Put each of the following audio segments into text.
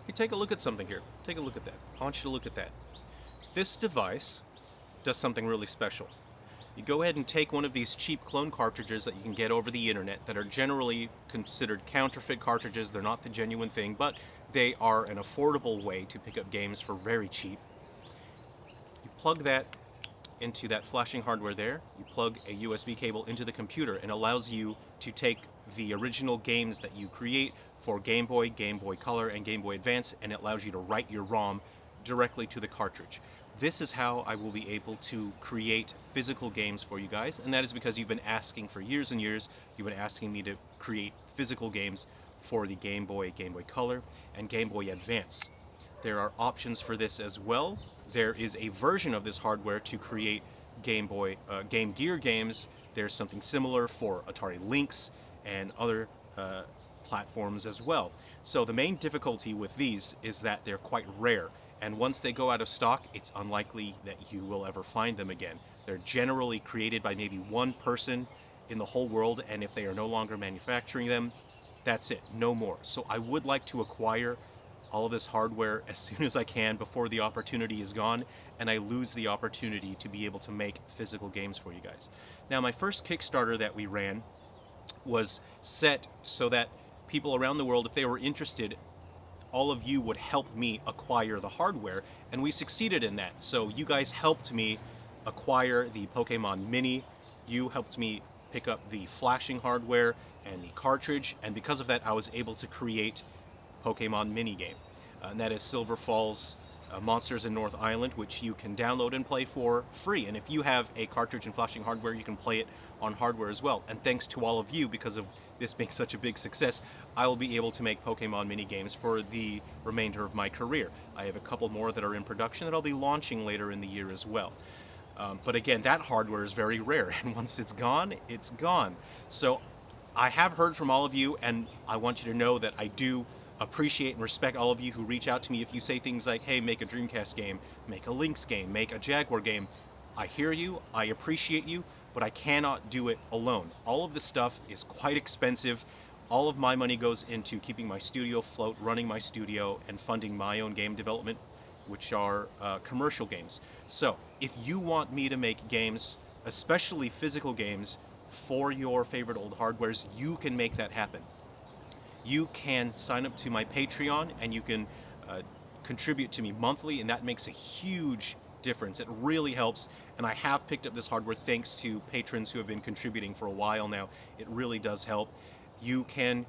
Hey, take a look at something here. Take a look at that. I want you to look at that. This device does something really special. You go ahead and take one of these cheap clone cartridges that you can get over the internet that are generally considered counterfeit cartridges. They're not the genuine thing, but they are an affordable way to pick up games for very cheap. You plug that into that flashing hardware there. You plug a USB cable into the computer and allows you to take the original games that you create for Game Boy, Game Boy Color, and Game Boy Advance, and it allows you to write your ROM directly to the cartridge. This is how I will be able to create physical games for you guys, and that is because you've been asking for years and years. You've been asking me to create physical games for the Game Boy, Game Boy Color, and Game Boy Advance. There are options for this as well. There is a version of this hardware to create Game Gear games. There's something similar for Atari Lynx and other platforms as well. So the main difficulty with these is that they're quite rare, and once they go out of stock, it's unlikely that you will ever find them again. They're generally created by maybe one person in the whole world, and if they are no longer manufacturing them, that's it, no more. So I would like to acquire all of this hardware as soon as I can before the opportunity is gone and I lose the opportunity to be able to make physical games for you guys. Now, my first Kickstarter that we ran was set so that people around the world, if they were interested, all of you would help me acquire the hardware, and we succeeded in that. So you guys helped me acquire the Pokemon Mini, you helped me pick up the flashing hardware and the cartridge, and because of that I was able to create Pokemon Mini game. And that is Silver Falls Monsters in North Island, which you can download and play for free. And if you have a cartridge and flashing hardware, you can play it on hardware as well. And thanks to all of you, because of this being such a big success, I will be able to make Pokemon mini games for the remainder of my career. I have a couple more that are in production that I'll be launching later in the year as well. But again, that hardware is very rare, and once it's gone, it's gone. So I have heard from all of you, and I want you to know that I do appreciate and respect all of you who reach out to me. If you say things like, hey, make a Dreamcast game, make a Lynx game, make a Jaguar game, I hear you, I appreciate you, but I cannot do it alone. All of this stuff is quite expensive. All of my money goes into keeping my studio afloat, running my studio, and funding my own game development, which are commercial games. So if you want me to make games, especially physical games, for your favorite old hardwares, you can make that happen. You can sign up to my Patreon and you can contribute to me monthly, and that makes a huge difference. It really helps, and I have picked up this hardware thanks to patrons who have been contributing for a while now. It really does help. You can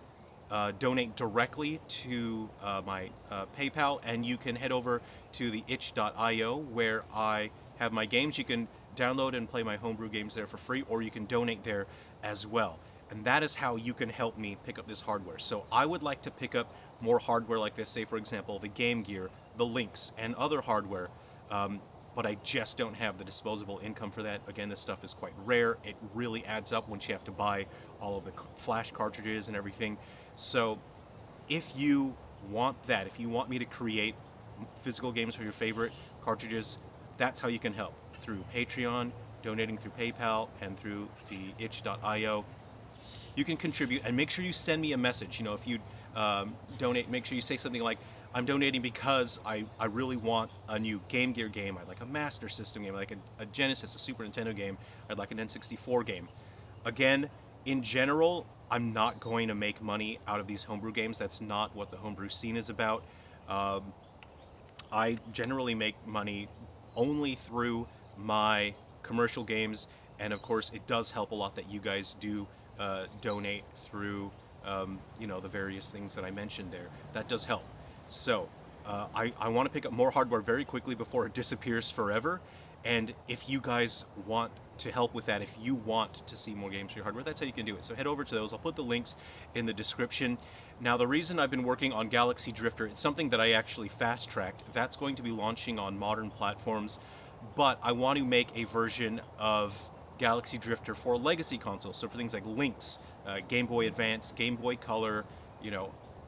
donate directly to my PayPal, and you can head over to the itch.io where I have my games. You can download and play my homebrew games there for free, or you can donate there as well. And that is how you can help me pick up this hardware. So I would like to pick up more hardware like this, say for example the Game Gear, the Lynx, and other hardware, but I just don't have the disposable income for that. Again, this stuff is quite rare. It really adds up once you have to buy all of the flash cartridges and everything. So if you want that, if you want me to create physical games for your favorite cartridges, that's how you can help, through Patreon, donating through PayPal, and through the itch.io. You can contribute, and make sure you send me a message. You know, if you donate, make sure you say something like, I'm donating because I really want a new Game Gear game. I'd like a Master System game. I'd like a Genesis, a Super Nintendo game. I'd like an N64 game. Again, in general, I'm not going to make money out of these homebrew games. That's not what the homebrew scene is about. I generally make money only through my commercial games, and of course it does help a lot that you guys do donate through the various things that I mentioned there. That does help. So I want to pick up more hardware very quickly before it disappears forever, and if you guys want to help with that, if you want to see more games for your hardware, that's how you can do it. So head over to those. I'll put the links in the description. Now, the reason I've been working on Galaxy Drifter, it's something that I actually fast-tracked. That's going to be launching on modern platforms, but I want to make a version of Galaxy Drifter for legacy consoles, so for things like Lynx, Game Boy Advance, Game Boy Color,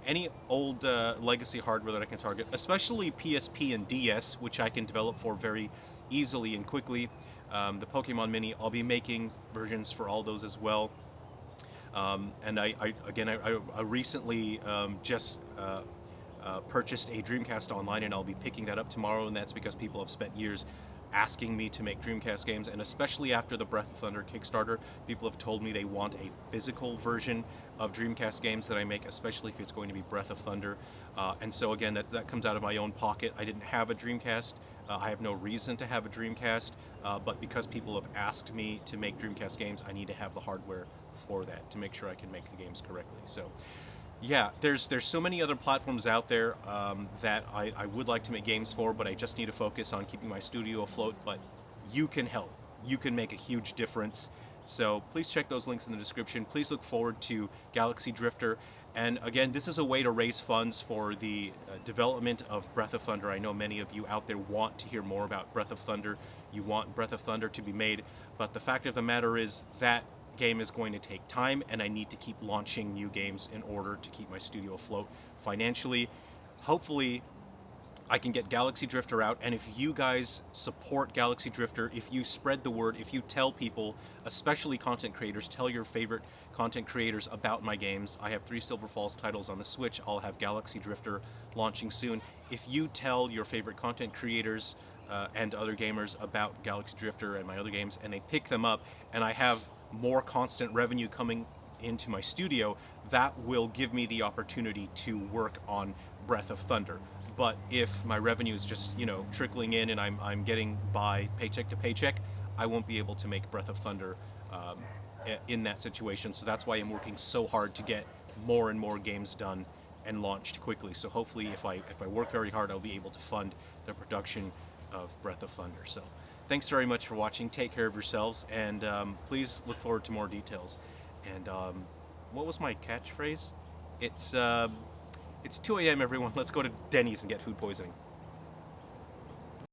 any old legacy hardware that I can target, especially PSP and DS, which I can develop for very easily and quickly. The Pokemon Mini, I'll be making versions for all those as well. And I recently just purchased a Dreamcast online, and I'll be picking that up tomorrow, and that's because people have spent years asking me to make Dreamcast games, and especially after the Breath of Thunder Kickstarter, people have told me they want a physical version of Dreamcast games that I make, especially if it's going to be Breath of Thunder. And so again, that comes out of my own pocket. I didn't have a Dreamcast. I have no reason to have a Dreamcast, but because people have asked me to make Dreamcast games, I need to have the hardware for that to make sure I can make the games correctly. So yeah, there's so many other platforms out there that I would like to make games for, but I just need to focus on keeping my studio afloat. But you can help. You can make a huge difference. So please check those links in the description. Please look forward to Galaxy Drifter. And again, this is a way to raise funds for the development of Breath of Thunder. I know many of you out there want to hear more about Breath of Thunder. You want Breath of Thunder to be made. But the fact of the matter is that game is going to take time, and I need to keep launching new games in order to keep my studio afloat financially. Hopefully I can get Galaxy Drifter out, and if you guys support Galaxy Drifter, if you spread the word, if you tell people, especially content creators, tell your favorite content creators about my games. I have 3 Silver Falls titles on the Switch. I'll have Galaxy Drifter launching soon. If you tell your favorite content creators and other gamers about Galaxy Drifter and my other games, and they pick them up, and I have more constant revenue coming into my studio, that will give me the opportunity to work on Breath of Thunder. But if my revenue is just, trickling in and I'm getting by paycheck to paycheck, I won't be able to make Breath of Thunder in that situation. So that's why I'm working so hard to get more and more games done and launched quickly. So hopefully if I work very hard, I'll be able to fund the production of Breath of Thunder. So thanks very much for watching. Take care of yourselves, and please look forward to more details. And what was my catchphrase? It's 2 a.m. everyone. Let's go to Denny's and get food poisoning.